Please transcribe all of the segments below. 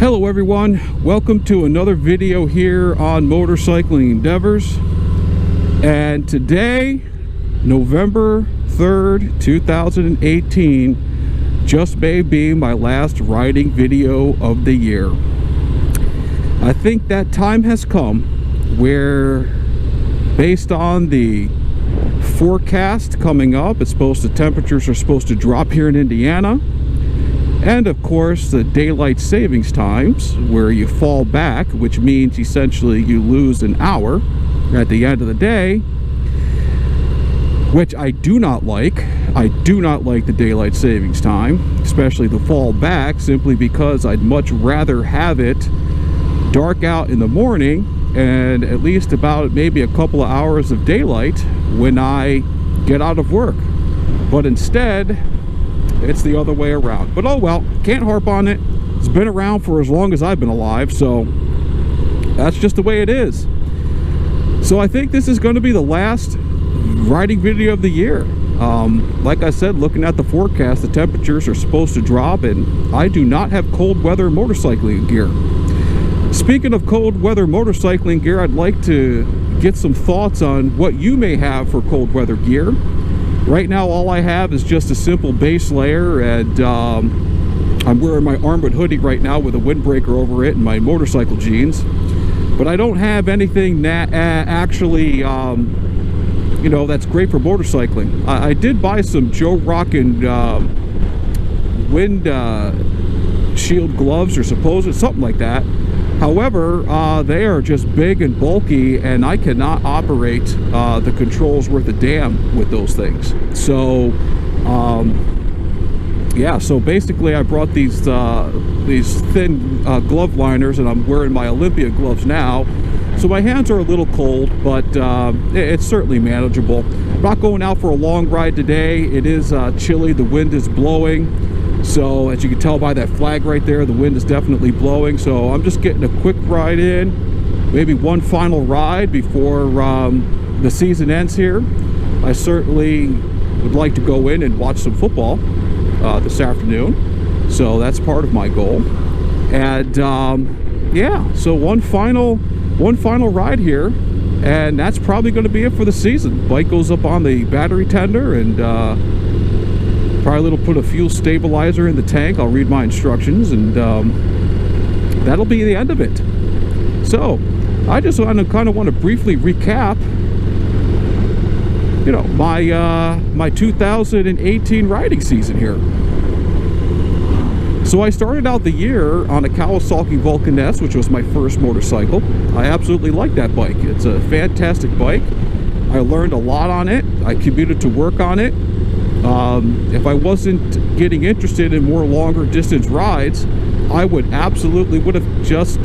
Hello everyone, welcome to another video here on Motorcycling Endeavors. And today, November 3rd, 2018, just may be my last riding video of the year. I think that time has come where, based on the forecast coming up, temperatures are supposed to drop here in Indiana. And of course, the daylight savings times, where you fall back, which means essentially you lose an hour at the end of the day, which I do not like. I do not like the daylight savings time, especially the fall back, simply because I'd much rather have it dark out in the morning and at least about maybe a couple of hours of daylight when I get out of work. But instead, it's the other way around. But oh well, can't harp on it. It's been around for as long as I've been alive, so that's just the way it is. So I think this is going to be the last riding video of the year. Like I said, looking at the forecast, the temperatures are supposed to drop, and I do not have cold weather motorcycling gear. Speaking of cold weather motorcycling gear, I'd like to get some thoughts on what you may have for cold weather gear. Right now, all I have is just a simple base layer, and I'm wearing my armored hoodie right now with a windbreaker over it and my motorcycle jeans. But I don't have anything that actually, you know, that's great for motorcycling. I did buy some Joe Rockin wind shield gloves, or supposed something like that. However, they are just big and bulky, and I cannot operate the controls worth a damn with those things. So, yeah. So basically, I brought these thin glove liners, and I'm wearing my Olympia gloves now. So my hands are a little cold, but it's certainly manageable. I'm not going out for a long ride today. It is chilly. The wind is blowing. So as you can tell by that flag right there, the wind is definitely blowing. So I'm just getting a quick ride in, maybe one final ride before the season ends here. I certainly would like to go in and watch some football this afternoon. So that's part of my goal. And yeah, so one final ride here, and that's probably going to be it for the season. Bike goes up on the battery tender, and probably put a fuel stabilizer in the tank. I'll read my instructions, and that'll be the end of it. So I just kind of want to briefly recap, you know, my 2018 riding season here. So I started out the year on a Kawasaki Vulcan S, which was my first motorcycle. I absolutely like that bike. It's a fantastic bike. I learned a lot on it. I commuted to work on it. If I wasn't getting interested in more longer distance rides, I would have just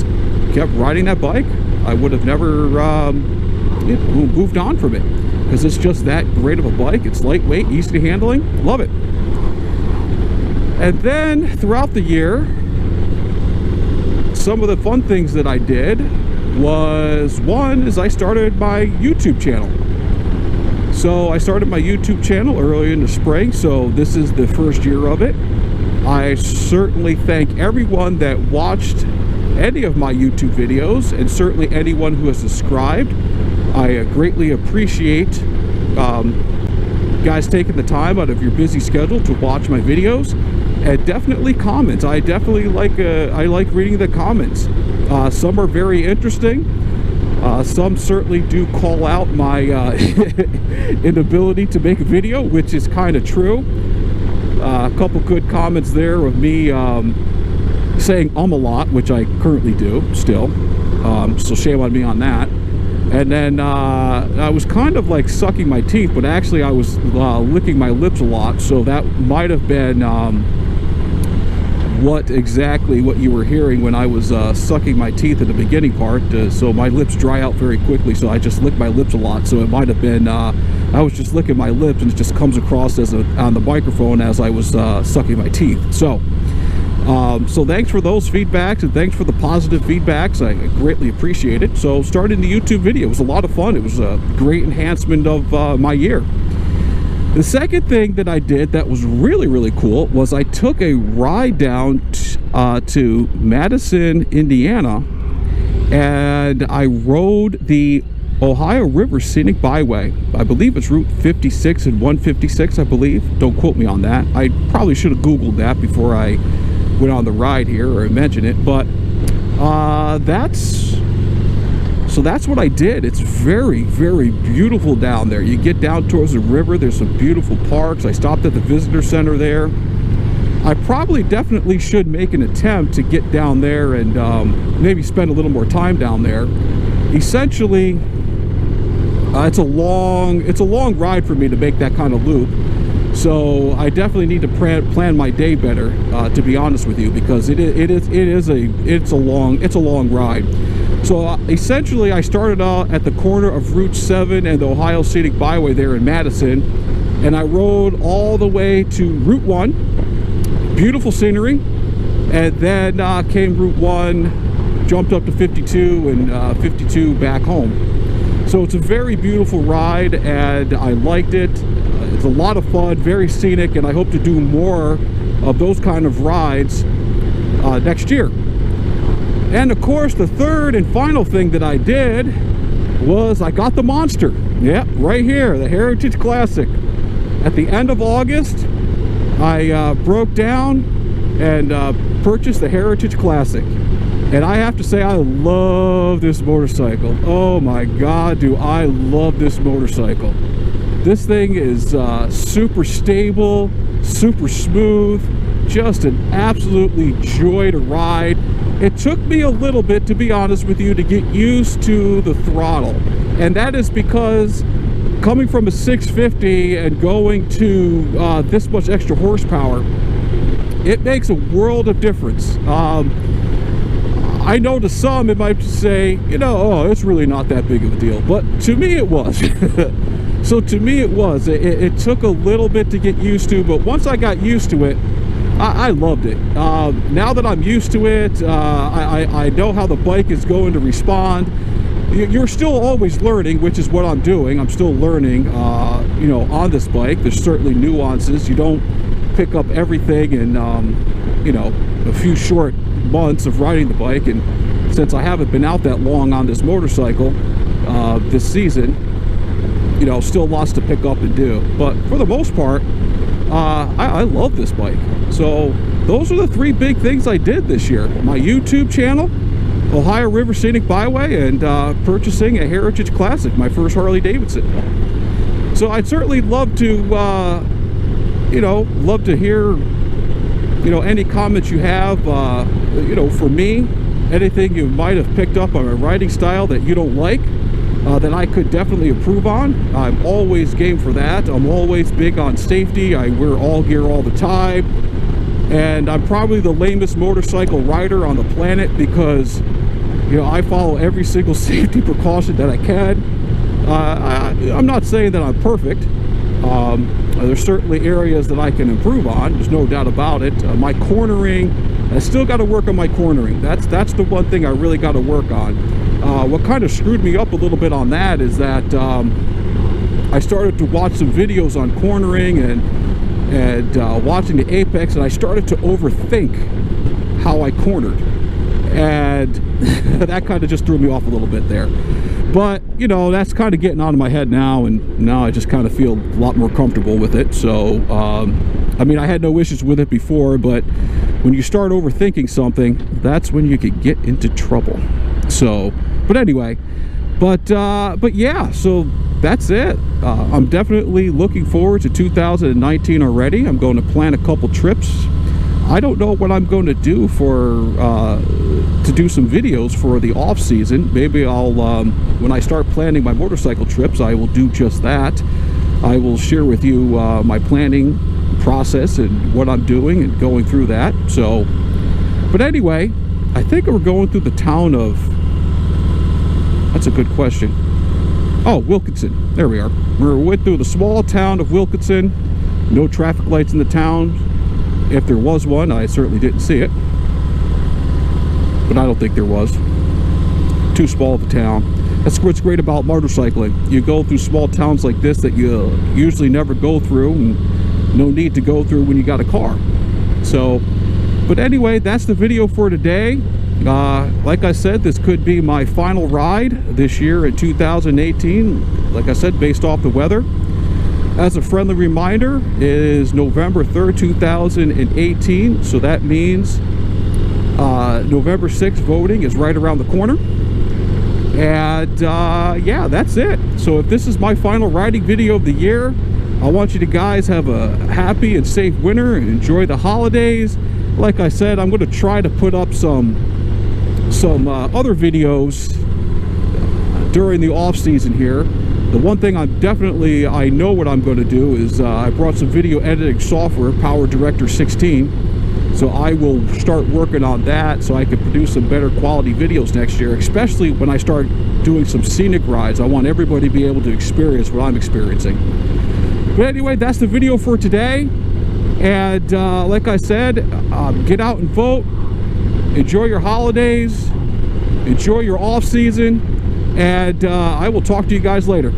kept riding that bike. I would have never moved on from it, because it's just that great of a bike. It's lightweight, easy to handling. Love it. And then throughout the year, some of the fun things that I did was, one is I started my YouTube channel. So I started my YouTube channel early in the spring, so this is the first year of it. I certainly thank everyone that watched any of my YouTube videos, and certainly anyone who has subscribed. I greatly appreciate guys taking the time out of your busy schedule to watch my videos, and definitely comments. I definitely like reading the comments. Some are very interesting. Some certainly do call out my inability to make a video, which is kind of true. A couple good comments there of me saying a lot, which I currently do still. So shame on me on that. And then I was kind of like sucking my teeth, but actually I was licking my lips a lot. So that might have been what you were hearing when I was sucking my teeth at the beginning part. So my lips dry out very quickly, so I just lick my lips a lot. So it might have been I was just licking my lips, and it just comes across as on the microphone as I was sucking my teeth. So thanks for those feedbacks, and thanks for the positive feedbacks. I greatly appreciate it. So starting the YouTube video was a lot of fun. It was a great enhancement of my year. The second thing that I did that was really, really cool was I took a ride down to Madison, Indiana, and I rode the Ohio River Scenic Byway. I believe it's Route 56 and 156, I believe. Don't quote me on that. I probably should have Googled that before I went on the ride here or mentioned it, but that's what I did. It's very, very beautiful down there. You get down towards the river, there's some beautiful parks. I stopped at the visitor center there. I probably definitely should make an attempt to get down there and maybe spend a little more time down there. Essentially, it's a long ride for me to make that kind of loop. So I definitely need to plan my day better, to be honest with you, because it's a long ride. So essentially, I started out at the corner of Route 7 and the Ohio Scenic Byway there in Madison, and I rode all the way to Route 1. Beautiful scenery, and then came Route 1, jumped up to 52, and 52 back home. So it's a very beautiful ride, and I liked it. It's a lot of fun, very scenic, and I hope to do more of those kind of rides next year. And of course, the third and final thing that I did was I got the Monster. Yep, right here, the Heritage Classic. At the end of August, I broke down and purchased the Heritage Classic. And I have to say, I love this motorcycle. Oh my God, do I love this motorcycle. This thing is super stable, super smooth, just an absolutely joy to ride. It took me a little bit, to be honest with you, to get used to the throttle. And that is because coming from a 650 and going to this much extra horsepower, it makes a world of difference. I know to some it might say, you know, oh, it's really not that big of a deal. But to me it was. So to me it was. It took a little bit to get used to, but once I got used to it, I loved it. Now that I'm used to it, I know how the bike is going to respond. You're still always learning, which is what I'm doing. I'm still learning, you know, on this bike. There's certainly nuances. You don't pick up everything in, you know, a few short months of riding the bike. And since I haven't been out that long on this motorcycle this season, you know, still lots to pick up and do. But for the most part, I love this bike. So those are the three big things I did this year. My YouTube channel, Ohio River Scenic Byway, and purchasing a Heritage Classic, my first Harley Davidson. So I'd certainly love to, you know, love to hear, you know, any comments you have, you know, for me, anything you might have picked up on a riding style that you don't like, that I could definitely improve on. I'm always game for that. I'm always big on safety. I wear all gear all the time. And I'm probably the lamest motorcycle rider on the planet because, you know, I follow every single safety precaution that I can. I'm not saying that I'm perfect. There's certainly areas that I can improve on. There's no doubt about it. My cornering, I still got to work on my cornering. That's the one thing I really got to work on. What kind of screwed me up a little bit on that is that I started to watch some videos on cornering and watching the apex, and I started to overthink how I cornered, and that kind of just threw me off a little bit there. But you know, that's kind of getting out of my head now, and now I just kind of feel a lot more comfortable with it. So I mean, I had no issues with it before, but when you start overthinking something, that's when you could get into trouble. So but anyway, but yeah, so that's it. I'm definitely looking forward to 2019 already. I'm going to plan a couple trips. I don't know what I'm going to do for to do some videos for the off season. Maybe I'll when I start planning my motorcycle trips, I will do just that. I will share with you my planning process and what I'm doing and going through that. So but anyway, I think we're going through the town of, that's a good question. Oh, Wilkinson. There we are. We went through the small town of Wilkinson. No traffic lights in the town. If there was one, I certainly didn't see it. But I don't think there was. Too small of a town. That's what's great about motorcycling. You go through small towns like this that you usually never go through, and no need to go through when you got a car. So But anyway, that's the video for today. Like I said, this could be my final ride this year in 2018. Like I said, based off the weather. As a friendly reminder, it is November 3rd, 2018. So that means November 6th voting is right around the corner. And yeah, that's it. So if this is my final riding video of the year, I want you to guys have a happy and safe winter and enjoy the holidays. Like I said, I'm going to try to put up some other videos during the off season here. The one thing I know what I'm going to do is I brought some video editing software, PowerDirector 16. So I will start working on that so I can produce some better quality videos next year, especially when I start doing some scenic rides. I want everybody to be able to experience what I'm experiencing. But anyway, that's the video for today. And like I said, get out and vote. Enjoy your holidays. Enjoy your off season. And I will talk to you guys later.